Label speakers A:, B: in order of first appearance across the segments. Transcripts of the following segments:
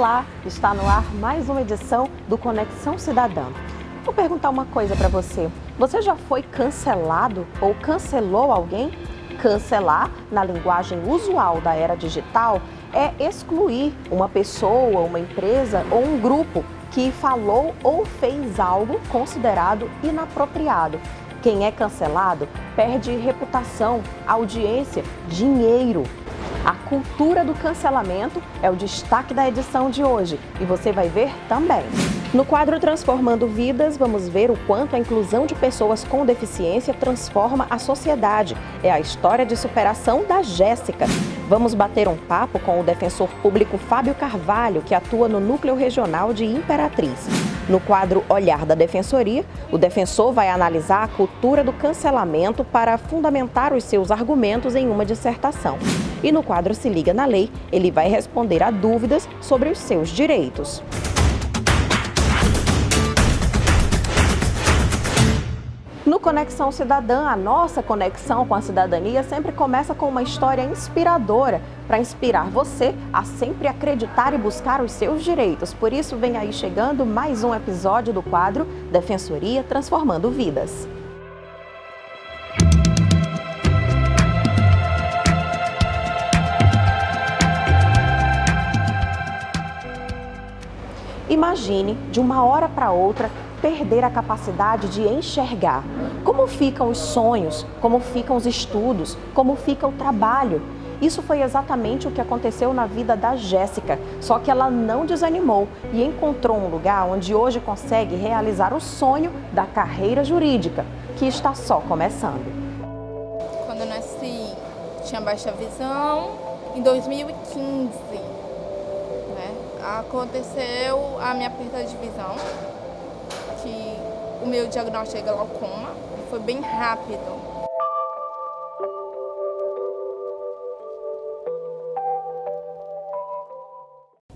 A: Olá, está no ar mais uma edição do Conexão Cidadã. Vou perguntar uma coisa para você. Você já foi cancelado ou cancelou alguém? Cancelar, na linguagem usual da era digital, é excluir uma pessoa, uma empresa ou um grupo que falou ou fez algo considerado inapropriado. Quem é cancelado perde reputação, audiência, dinheiro. A cultura do cancelamento é o destaque da edição de hoje e você vai ver também. No quadro Transformando Vidas, vamos ver o quanto a inclusão de pessoas com deficiência transforma a sociedade. É a história de superação da Jéssica. Vamos bater um papo com o defensor público Fábio Carvalho, que atua no Núcleo Regional de Imperatriz. No quadro Olhar da Defensoria, o defensor vai analisar a cultura do cancelamento para fundamentar os seus argumentos em uma dissertação. E no quadro Se Liga na Lei, ele vai responder a dúvidas sobre os seus direitos. No Conexão Cidadã, a nossa conexão com a cidadania sempre começa com uma história inspiradora para inspirar você a sempre acreditar e buscar os seus direitos. Por isso, vem aí chegando mais um episódio do quadro Defensoria Transformando Vidas. Imagine, de uma hora para outra, perder a capacidade de enxergar. Como ficam os sonhos, como ficam os estudos, como fica o trabalho. Isso foi exatamente o que aconteceu na vida da Jéssica, só que ela não desanimou e encontrou um lugar onde hoje consegue realizar o sonho da carreira jurídica, que está só começando.
B: Quando eu nasci, tinha baixa visão. Em 2015, aconteceu a minha perda de visão, que o meu diagnóstico é glaucoma, foi bem rápido.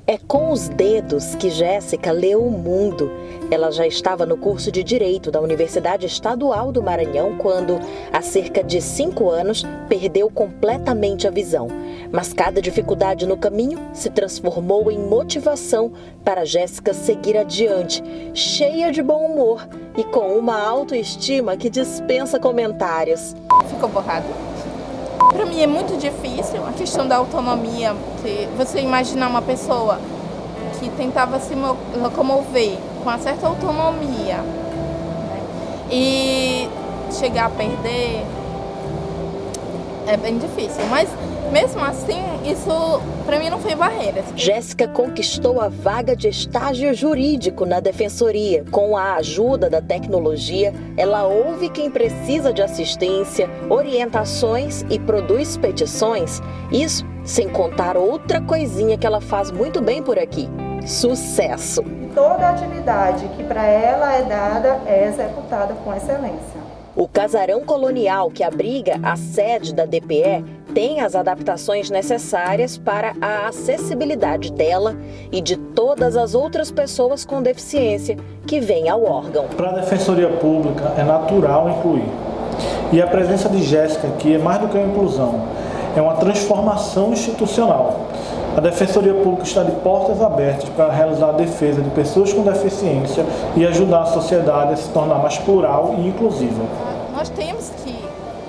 A: É com os dedos que Jéssica leu o mundo. Ela já estava no curso de Direito da Universidade Estadual do Maranhão quando, há cerca de 5 anos, perdeu completamente a visão. Mas cada dificuldade no caminho se transformou em motivação para Jéssica seguir adiante, cheia de bom humor e com uma autoestima que dispensa comentários.
B: Ficou borrado. Para mim é muito difícil a questão da autonomia. Você imaginar uma pessoa que tentava se locomover com uma certa autonomia, e chegar a perder é bem difícil. Mas mesmo assim, isso para mim não foi barreira.
A: Jéssica conquistou a vaga de estágio jurídico na Defensoria. Com a ajuda da tecnologia, ela ouve quem precisa de assistência, orientações e produz petições. Isso sem contar outra coisinha que ela faz muito bem por aqui: sucesso.
C: Toda atividade que para ela é dada é executada com excelência.
A: O casarão colonial que abriga a sede da DPE tem as adaptações necessárias para a acessibilidade dela e de todas as outras pessoas com deficiência que vêm ao órgão.
D: Para a Defensoria Pública é natural incluir. E a presença de Jéssica aqui é mais do que uma inclusão, é uma transformação institucional. A Defensoria Pública está de portas abertas para realizar a defesa de pessoas com deficiência e ajudar a sociedade a se tornar mais plural e inclusiva.
B: Nós temos que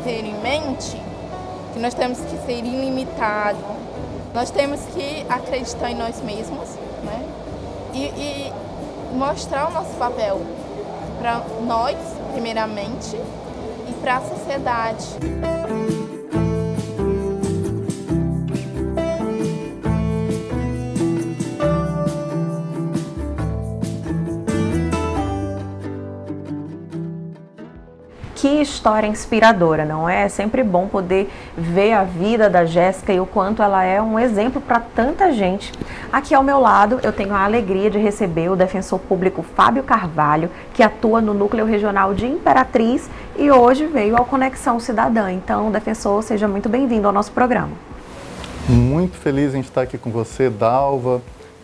B: ter em mente que nós temos que ser ilimitados, nós temos que acreditar em nós mesmos, e mostrar o nosso papel para nós, primeiramente, e para a sociedade.
A: Que história inspiradora, não é? É sempre bom poder ver a vida da Jéssica e o quanto ela é um exemplo para tanta gente. Aqui ao meu lado eu tenho a alegria de receber o defensor público Fábio Carvalho, que atua no Núcleo Regional de Imperatriz e hoje veio ao Conexão Cidadã. Então, defensor, seja muito bem-vindo ao nosso programa.
E: Muito feliz em estar aqui com você, Dalva,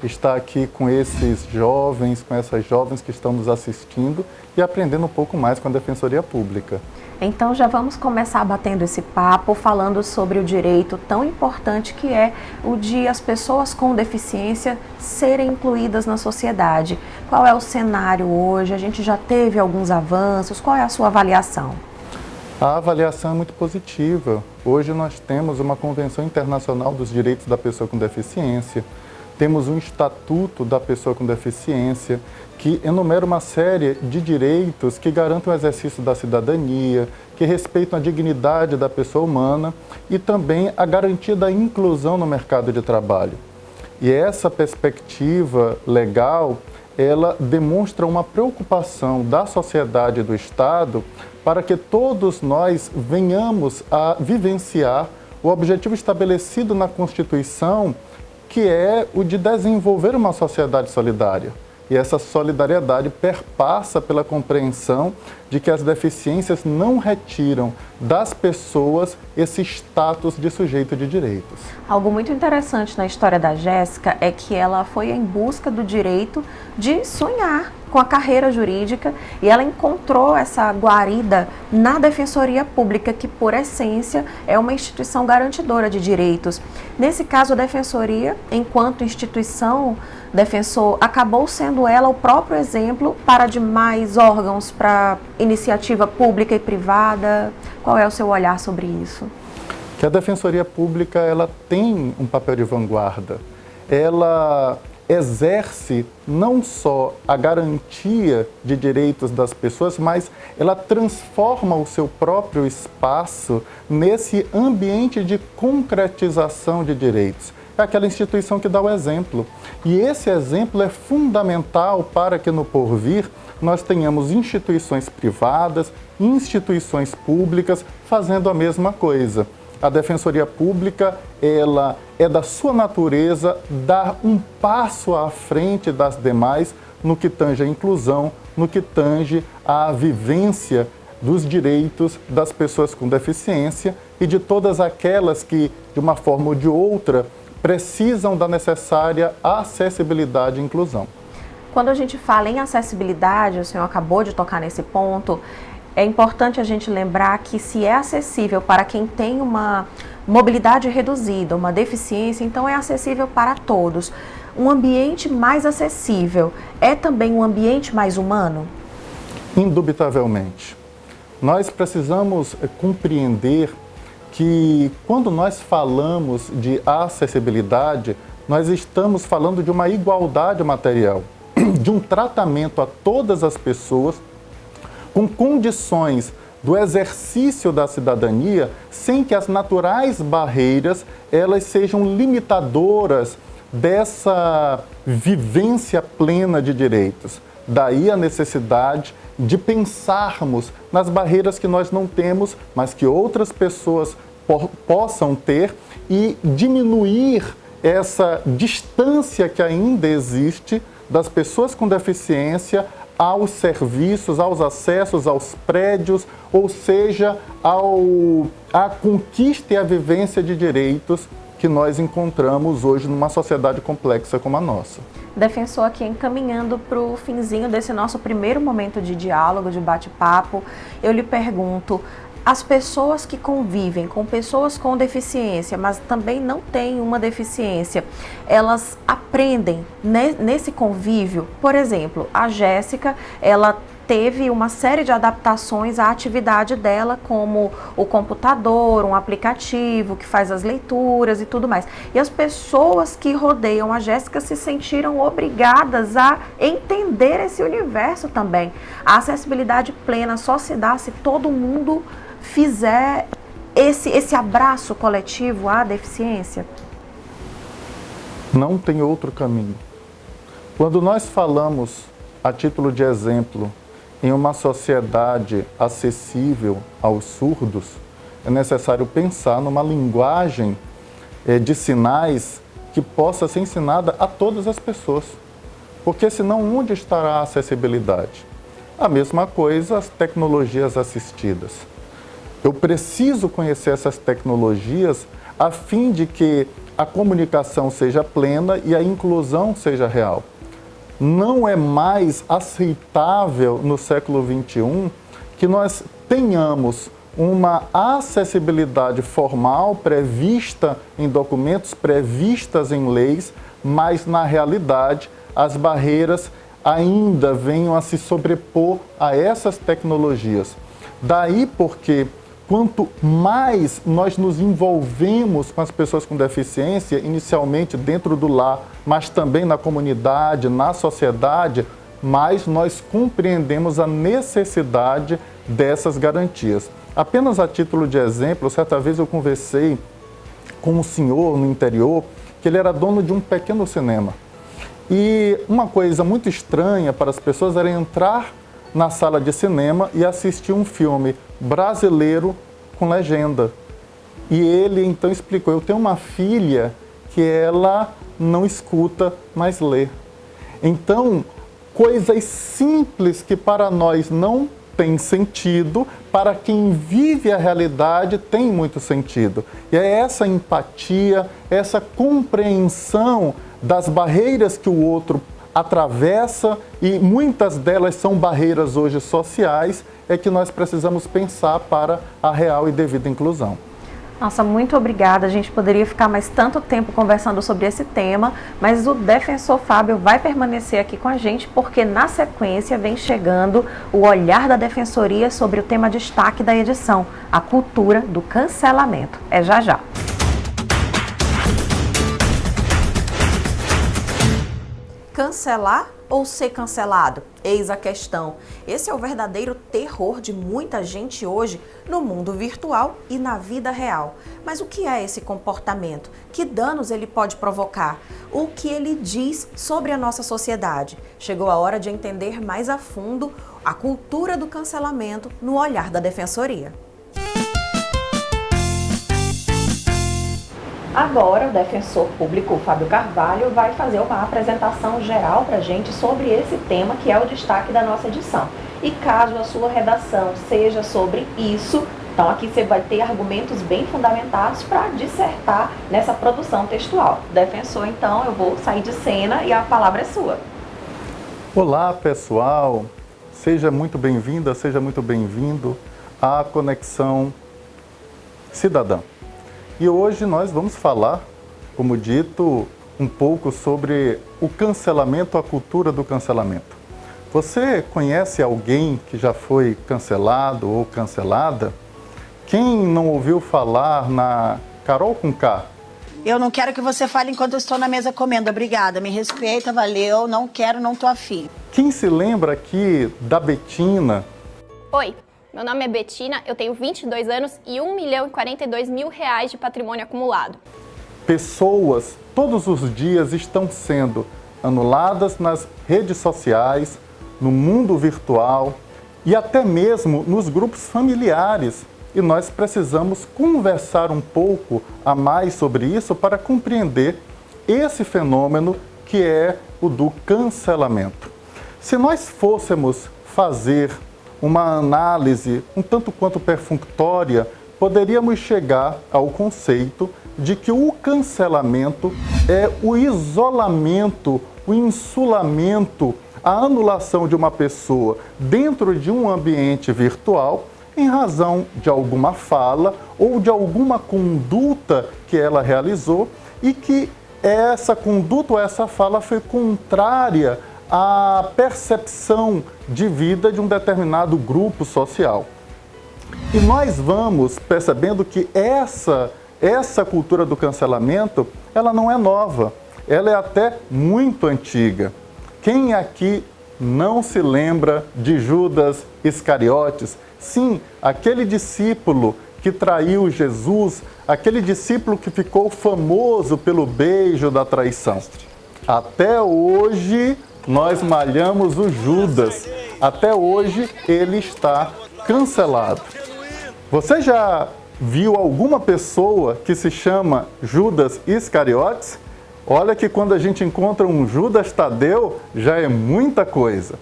E: estar aqui com esses jovens, com essas jovens que estão nos assistindo e aprendendo um pouco mais com a Defensoria Pública.
A: Então já vamos começar batendo esse papo, falando sobre o direito tão importante que é o de as pessoas com deficiência serem incluídas na sociedade. Qual é o cenário hoje? A gente já teve alguns avanços, qual é a sua avaliação?
E: A avaliação é muito positiva. Hoje nós temos uma Convenção Internacional dos Direitos da Pessoa com Deficiência, temos um Estatuto da Pessoa com Deficiência, que enumera uma série de direitos que garantem o exercício da cidadania, que respeitam a dignidade da pessoa humana e também a garantia da inclusão no mercado de trabalho. E essa perspectiva legal, ela demonstra uma preocupação da sociedade e do Estado para que todos nós venhamos a vivenciar o objetivo estabelecido na Constituição, que é o de desenvolver uma sociedade solidária. E essa solidariedade perpassa pela compreensão de que as deficiências não retiram das pessoas esse status de sujeito de direitos.
A: Algo muito interessante na história da Jéssica é que ela foi em busca do direito de sonhar com a carreira jurídica e ela encontrou essa guarida na Defensoria Pública, que por essência é uma instituição garantidora de direitos. Nesse caso, a Defensoria, enquanto instituição defensor, acabou sendo ela o próprio exemplo para demais órgãos, para iniciativa pública e privada. Qual é o seu olhar sobre isso?
E: Que a Defensoria Pública ela tem um papel de vanguarda. Ela exerce não só a garantia de direitos das pessoas, mas ela transforma o seu próprio espaço nesse ambiente de concretização de direitos. É aquela instituição que dá o exemplo. E esse exemplo é fundamental para que no porvir nós tenhamos instituições privadas, instituições públicas fazendo a mesma coisa. A Defensoria Pública, ela é da sua natureza dar um passo à frente das demais no que tange à inclusão, no que tange à vivência dos direitos das pessoas com deficiência e de todas aquelas que, de uma forma ou de outra, precisam da necessária acessibilidade e inclusão.
A: Quando a gente fala em acessibilidade, o senhor acabou de tocar nesse ponto, é importante a gente lembrar que se é acessível para quem tem uma mobilidade reduzida, uma deficiência, então é acessível para todos. Um ambiente mais acessível é também um ambiente mais humano?
E: Indubitavelmente. Nós precisamos compreender que quando nós falamos de acessibilidade, nós estamos falando de uma igualdade material, de um tratamento a todas as pessoas com condições do exercício da cidadania, sem que as naturais barreiras elas sejam limitadoras dessa vivência plena de direitos. Daí a necessidade de pensarmos nas barreiras que nós não temos, mas que outras pessoas possam ter e diminuir essa distância que ainda existe das pessoas com deficiência aos serviços, aos acessos aos prédios, ou seja, à conquista e à vivência de direitos que nós encontramos hoje numa sociedade complexa como a nossa.
A: Defensor, aqui encaminhando para o finzinho desse nosso primeiro momento de diálogo, de bate-papo, eu lhe pergunto, as pessoas que convivem com pessoas com deficiência, mas também não têm uma deficiência, elas aprendem nesse convívio? Por exemplo, a Jéssica, ela teve uma série de adaptações à atividade dela, como o computador, um aplicativo que faz as leituras e tudo mais. E as pessoas que rodeiam a Jéssica se sentiram obrigadas a entender esse universo também. A acessibilidade plena só se dá se todo mundo fizer esse abraço coletivo à deficiência?
E: Não tem outro caminho. Quando nós falamos, a título de exemplo, em uma sociedade acessível aos surdos, é necessário pensar numa linguagem de sinais que possa ser ensinada a todas as pessoas. Porque senão onde estará a acessibilidade? A mesma coisa as tecnologias assistidas. Eu preciso conhecer essas tecnologias a fim de que a comunicação seja plena e a inclusão seja real. Não é mais aceitável no século XXI que nós tenhamos uma acessibilidade formal prevista em documentos, previstas em leis, mas na realidade as barreiras ainda venham a se sobrepor a essas tecnologias. Daí porque quanto mais nós nos envolvemos com as pessoas com deficiência, inicialmente dentro do lar, mas também na comunidade, na sociedade, mais nós compreendemos a necessidade dessas garantias. Apenas a título de exemplo, certa vez eu conversei com um senhor no interior, que ele era dono de um pequeno cinema. E uma coisa muito estranha para as pessoas era entrar na sala de cinema e assistir um filme brasileiro com legenda. E ele então explicou, eu tenho uma filha que ela não escuta, mas lê. Então, coisas simples que para nós não tem sentido, para quem vive a realidade tem muito sentido. E é essa empatia, essa compreensão das barreiras que o outro atravessa, e muitas delas são barreiras hoje sociais, é que nós precisamos pensar para a real e devida inclusão.
A: Nossa, muito obrigada. A gente poderia ficar mais tanto tempo conversando sobre esse tema, mas o defensor Fábio vai permanecer aqui com a gente, porque na sequência vem chegando o olhar da Defensoria sobre o tema destaque da edição, a cultura do cancelamento. É já já. Cancelar ou ser cancelado? Eis a questão. Esse é o verdadeiro terror de muita gente hoje no mundo virtual e na vida real. Mas o que é esse comportamento? Que danos ele pode provocar? O que ele diz sobre a nossa sociedade? Chegou a hora de entender mais a fundo a cultura do cancelamento no olhar da Defensoria. Agora, o defensor público Fábio Carvalho vai fazer uma apresentação geral para a gente sobre esse tema que é o destaque da nossa edição. E caso a sua redação seja sobre isso, então aqui você vai ter argumentos bem fundamentados para dissertar nessa produção textual. Defensor, então, eu vou sair de cena e a palavra é sua.
E: Olá, pessoal. Seja muito bem-vinda, seja muito bem-vindo à Conexão Cidadã. E hoje nós vamos falar, como dito, um pouco sobre o cancelamento, a cultura do cancelamento. Você conhece alguém que já foi cancelado ou cancelada? Quem não ouviu falar na Carol com K?
F: Eu não quero que você fale enquanto eu estou na mesa comendo. Obrigada, me respeita, valeu, não quero, não tô afim.
E: Quem se lembra aqui da Betina?
G: Oi, meu nome é Betina, eu tenho 22 anos e R$1.042.000 de patrimônio acumulado.
E: Pessoas todos os dias estão sendo anuladas nas redes sociais, no mundo virtual e até mesmo nos grupos familiares. E nós precisamos conversar um pouco a mais sobre isso para compreender esse fenômeno que é o do cancelamento. Se nós fôssemos fazer uma análise um tanto quanto perfunctória, poderíamos chegar ao conceito de que o cancelamento é o isolamento, o insulamento, a anulação de uma pessoa dentro de um ambiente virtual em razão de alguma fala ou de alguma conduta que ela realizou e que essa conduta ou essa fala foi contrária à percepção de vida de um determinado grupo social. E nós vamos percebendo que essa cultura do cancelamento, ela não é nova, ela é até muito antiga. Quem aqui não se lembra de Judas Iscariotes? Sim, aquele discípulo que traiu Jesus, aquele discípulo que ficou famoso pelo beijo da traição. Até hoje nós malhamos o Judas, até hoje ele está cancelado. Você já viu alguma pessoa que se chama Judas Iscariotes? Olha que quando a gente encontra um Judas Tadeu, já é muita coisa.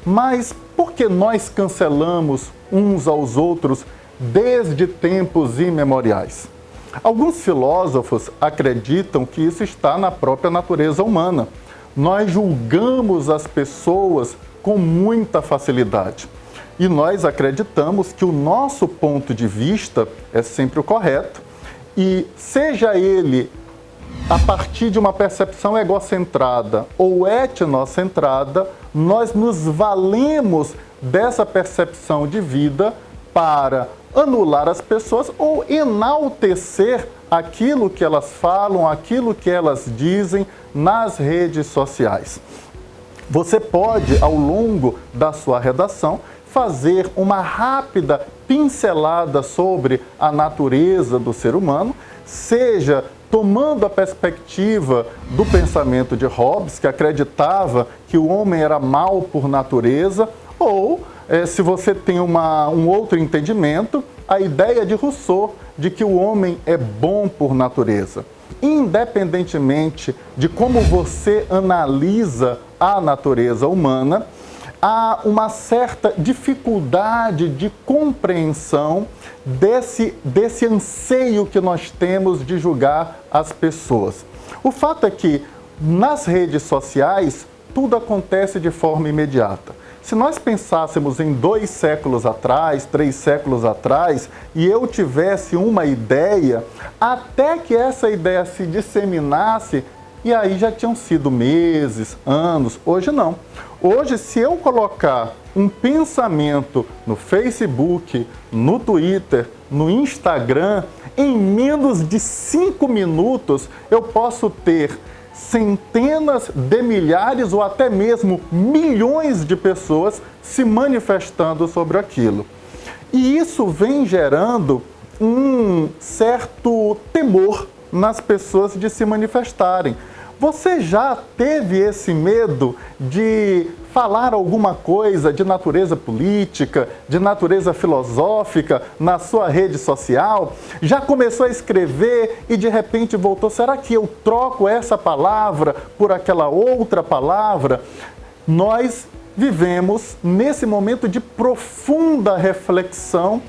E: Mas por que nós cancelamos uns aos outros desde tempos imemoriais? Alguns filósofos acreditam que isso está na própria natureza humana. Nós julgamos as pessoas com muita facilidade. E nós acreditamos que o nosso ponto de vista é sempre o correto. E seja ele a partir de uma percepção egocentrada ou etnocentrada, nós nos valemos dessa percepção de vida para anular as pessoas ou enaltecer aquilo que elas falam, aquilo que elas dizem nas redes sociais. Você pode, ao longo da sua redação, fazer uma rápida pincelada sobre a natureza do ser humano, seja tomando a perspectiva do pensamento de Hobbes, que acreditava que o homem era mau por natureza, ou, se você tem um outro entendimento, a ideia de Rousseau de que o homem é bom por natureza. Independentemente de como você analisa a natureza humana, há uma certa dificuldade de compreensão desse anseio que nós temos de julgar as pessoas. O fato é que nas redes sociais tudo acontece de forma imediata. Se nós pensássemos em 2 séculos atrás, 3 séculos atrás, e eu tivesse uma ideia, até que essa ideia se disseminasse, e aí já tinham sido meses, anos. Hoje não. Hoje, se eu colocar um pensamento no Facebook, no Twitter, no Instagram, em menos de 5 minutos, eu posso ter centenas de milhares ou até mesmo milhões de pessoas se manifestando sobre aquilo. E isso vem gerando um certo temor nas pessoas de se manifestarem. Você já teve esse medo de falar alguma coisa de natureza política, de natureza filosófica na sua rede social? Já começou a escrever e de repente voltou, será que eu troco essa palavra por aquela outra palavra? Nós vivemos nesse momento de profunda reflexão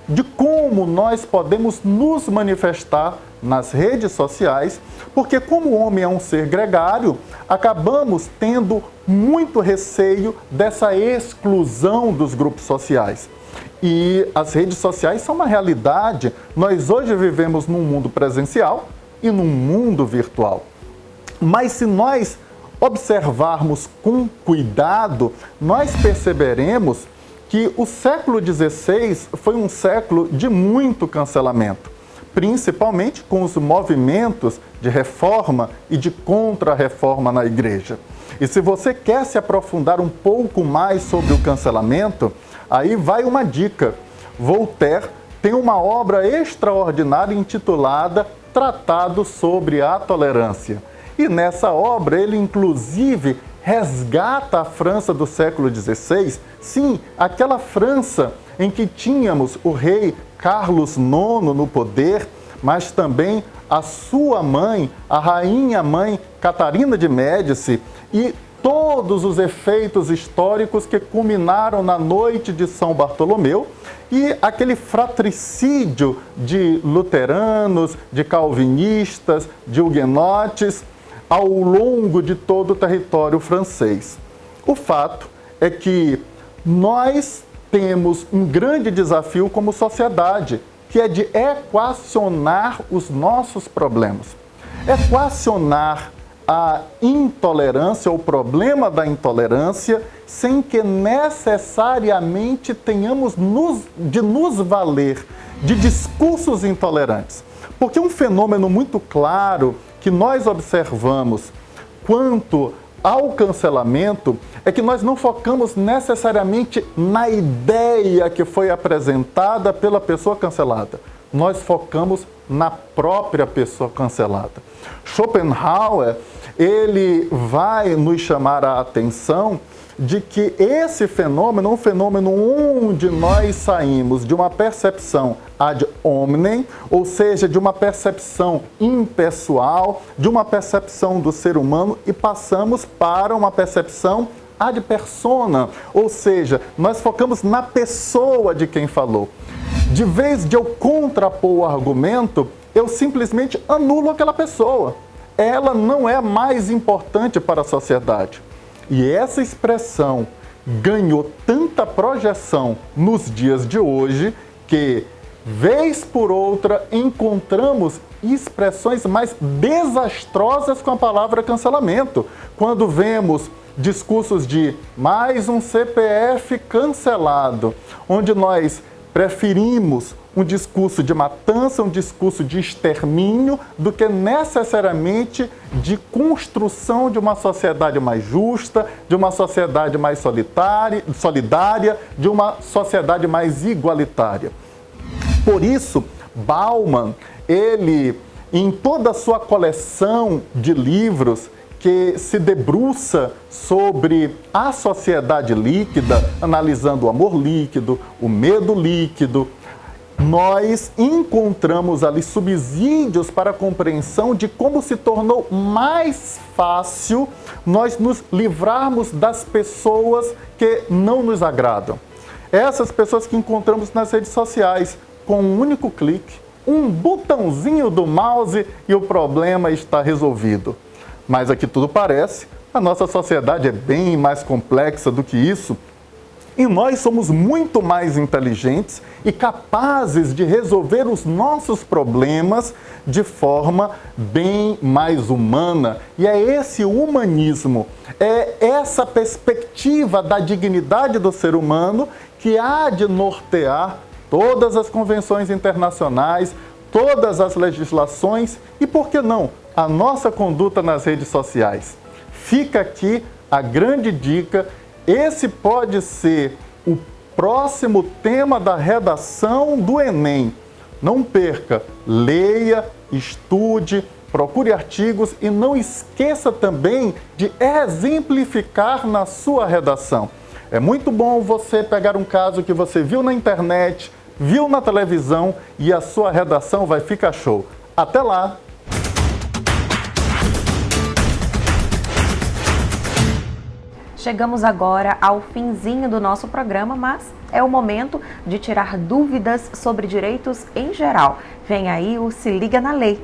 E: de como nós podemos nos manifestar nas redes sociais, porque como o homem é um ser gregário, acabamos tendo muito receio dessa exclusão dos grupos sociais. E as redes sociais são uma realidade. Nós hoje vivemos num mundo presencial e num mundo virtual. Mas se nós observarmos com cuidado, nós perceberemos que o século XVI foi um século de muito cancelamento, principalmente com os movimentos de reforma e de contra-reforma na igreja. E se você quer se aprofundar um pouco mais sobre o cancelamento, aí vai uma dica. Voltaire tem uma obra extraordinária intitulada Tratado sobre a Tolerância. E nessa obra ele inclusive resgata a França do século XVI, sim, aquela França em que tínhamos o rei Carlos IX no poder, mas também a sua mãe, a rainha-mãe Catarina de Médici, e todos os efeitos históricos que culminaram na noite de São Bartolomeu e aquele fratricídio de luteranos, de calvinistas, de huguenotes, ao longo de todo o território francês. O fato é que nós temos um grande desafio como sociedade, que é de equacionar os nossos problemas. Equacionar a intolerância, o problema da intolerância, sem que necessariamente tenhamos de nos valer de discursos intolerantes. Porque um fenômeno muito claro que nós observamos quanto ao cancelamento é que nós não focamos necessariamente na ideia que foi apresentada pela pessoa cancelada. Nós focamos na própria pessoa cancelada. Schopenhauer, ele vai nos chamar a atenção de que esse fenômeno é um fenômeno onde nós saímos de uma percepção ad hominem, ou seja, de uma percepção impessoal, de uma percepção do ser humano e passamos para uma percepção ad persona, ou seja, nós focamos na pessoa de quem falou. De vez de eu contrapor o argumento, eu simplesmente anulo aquela pessoa. Ela não é mais importante para a sociedade. E essa expressão ganhou tanta projeção nos dias de hoje que, vez por outra, encontramos expressões mais desastrosas com a palavra cancelamento. Quando vemos discursos de mais um CPF cancelado, onde nós preferimos um discurso de matança, um discurso de extermínio, do que necessariamente de construção de uma sociedade mais justa, de uma sociedade mais solidária, de uma sociedade mais igualitária. Por isso, Bauman, ele, em toda a sua coleção de livros, que se debruça sobre a sociedade líquida, analisando o amor líquido, o medo líquido, nós encontramos ali subsídios para a compreensão de como se tornou mais fácil nós nos livrarmos das pessoas que não nos agradam. Essas pessoas que encontramos nas redes sociais, com um único clique, um botãozinho do mouse e o problema está resolvido. Mas aqui tudo parece, a nossa sociedade é bem mais complexa do que isso. E nós somos muito mais inteligentes e capazes de resolver os nossos problemas de forma bem mais humana. E é esse humanismo, é essa perspectiva da dignidade do ser humano que há de nortear todas as convenções internacionais, todas as legislações e, por que não, a nossa conduta nas redes sociais. Fica aqui a grande dica. Esse pode ser o próximo tema da redação do Enem. Não perca, leia, estude, procure artigos e não esqueça também de exemplificar na sua redação. É muito bom você pegar um caso que você viu na internet, viu na televisão e a sua redação vai ficar show. Até lá!
A: Chegamos agora ao finzinho do nosso programa, mas é o momento de tirar dúvidas sobre direitos em geral. Vem aí o Se Liga na Lei.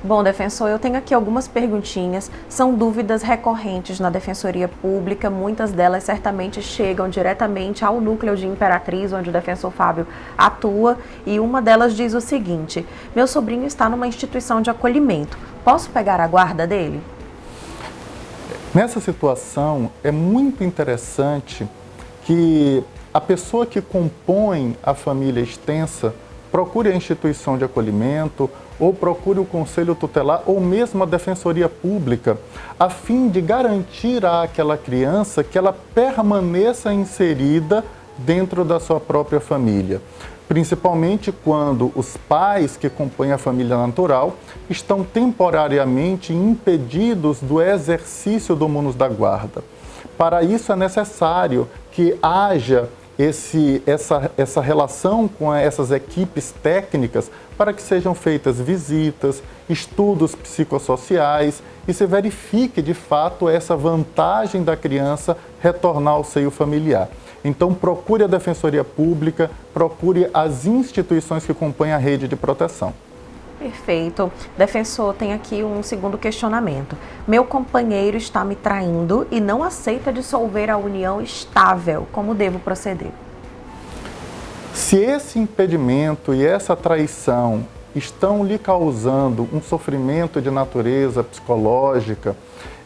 A: Bom, defensor, eu tenho aqui algumas perguntinhas, são dúvidas recorrentes na Defensoria Pública, muitas delas certamente chegam diretamente ao núcleo de Imperatriz, onde o defensor Fábio atua, e uma delas diz o seguinte: meu sobrinho está numa instituição de acolhimento, posso pegar a guarda dele?
E: Nessa situação, é muito interessante que a pessoa que compõe a família extensa procure a instituição de acolhimento ou procure o Conselho Tutelar ou mesmo a Defensoria Pública, a fim de garantir àquela criança que ela permaneça inserida dentro da sua própria família. Principalmente quando os pais que compõem a família natural estão temporariamente impedidos do exercício do munus da guarda. Para isso é necessário que haja essa relação com essas equipes técnicas para que sejam feitas visitas, estudos psicossociais e se verifique de fato essa vantagem da criança retornar ao seio familiar. Então procure a Defensoria Pública, procure as instituições que compõem a rede de proteção.
A: Perfeito. Defensor, tem aqui um segundo questionamento. Meu companheiro está me traindo e não aceita dissolver a união estável. Como devo proceder?
E: Se esse impedimento e essa traição estão lhe causando um sofrimento de natureza psicológica,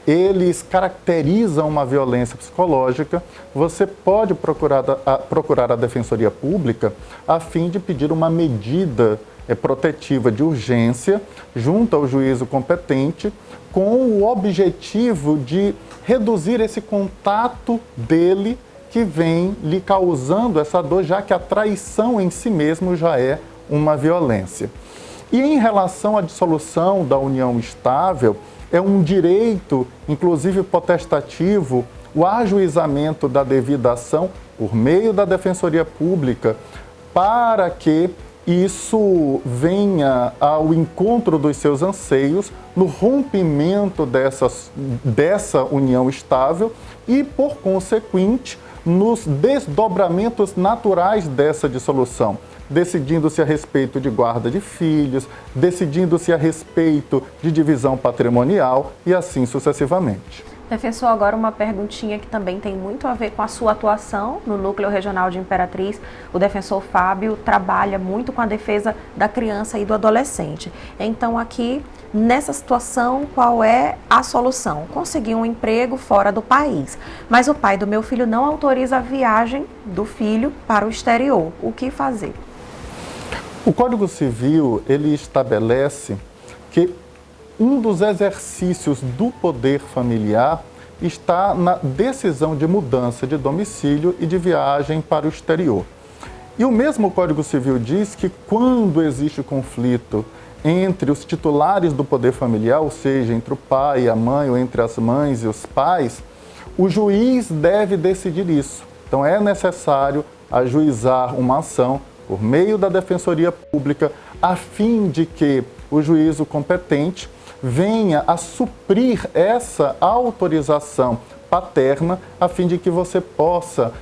E: eles caracterizam uma violência psicológica, você pode procurar a Defensoria Pública a fim de pedir uma medida protetiva de urgência junto ao juízo competente, com o objetivo de reduzir esse contato dele que vem lhe causando essa dor, já que a traição em si mesmo já é uma violência. E em relação à dissolução da união estável, é um direito, inclusive potestativo, o ajuizamento da devida ação por meio da Defensoria Pública, para que isso venha ao encontro dos seus anseios, no rompimento dessa união estável e, por consequente, nos desdobramentos naturais dessa dissolução, decidindo-se a respeito de guarda de filhos, decidindo-se a respeito de divisão patrimonial e assim sucessivamente.
A: Defensor, agora uma perguntinha que também tem muito a ver com a sua atuação no Núcleo Regional de Imperatriz. O defensor Fábio trabalha muito com a defesa da criança e do adolescente. Então aqui, nessa situação, qual é a solução? Conseguir um emprego fora do país, mas o pai do meu filho não autoriza a viagem do filho para o exterior. O que fazer?
E: O Código Civil, ele estabelece que um dos exercícios do poder familiar está na decisão de mudança de domicílio e de viagem para o exterior. E o mesmo Código Civil diz que quando existe conflito entre os titulares do poder familiar, ou seja, entre o pai e a mãe, ou entre as mães e os pais, o juiz deve decidir isso. Então é necessário ajuizar uma ação por meio da Defensoria Pública, a fim de que o juízo competente venha a suprir essa autorização paterna, a fim de que você possa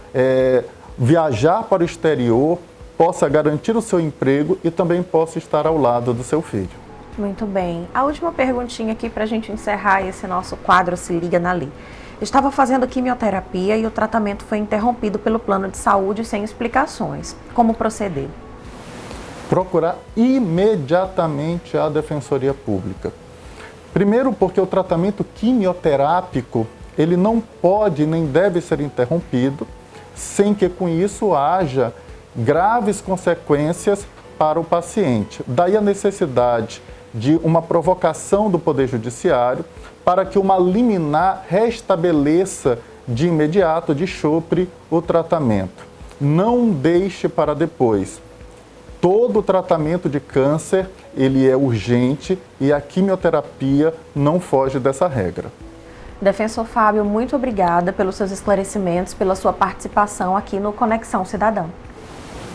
E: viajar para o exterior, possa garantir o seu emprego e também possa estar ao lado do seu filho.
A: Muito bem. A última perguntinha aqui para a gente encerrar esse nosso quadro Se Liga na Lei. Estava fazendo quimioterapia e o tratamento foi interrompido pelo plano de saúde sem explicações. Como proceder?
E: Procurar imediatamente a Defensoria Pública. Primeiro, porque o tratamento quimioterápico, ele não pode nem deve ser interrompido sem que com isso haja graves consequências para o paciente. Daí a necessidade de uma provocação do Poder Judiciário para que uma liminar restabeleça de imediato, de chopre, o tratamento. Não deixe para depois. Todo tratamento de câncer, ele é urgente e a quimioterapia não foge dessa regra.
A: Defensor Fábio, muito obrigada pelos seus esclarecimentos, pela sua participação aqui no Conexão Cidadã.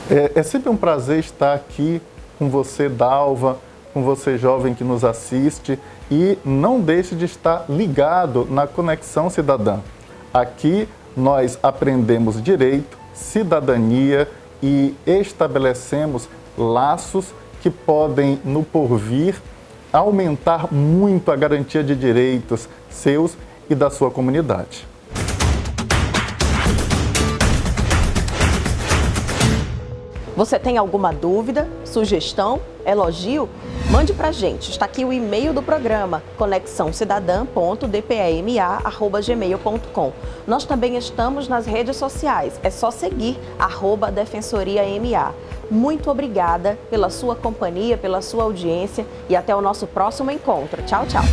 E: É sempre um prazer estar aqui com você, Dalva, com você, jovem que nos assiste, e não deixe de estar ligado na Conexão Cidadã. Aqui nós aprendemos direito, cidadania e estabelecemos laços que podem, no porvir, aumentar muito a garantia de direitos seus e da sua comunidade.
A: Você tem alguma dúvida, sugestão, elogio? Mande pra gente. Está aqui o e-mail do programa, conexãocidadã.dpema@gmail.com. Nós também estamos nas redes sociais. É só seguir @DefensoriaMA. Muito obrigada pela sua companhia, pela sua audiência e até o nosso próximo encontro. Tchau, tchau.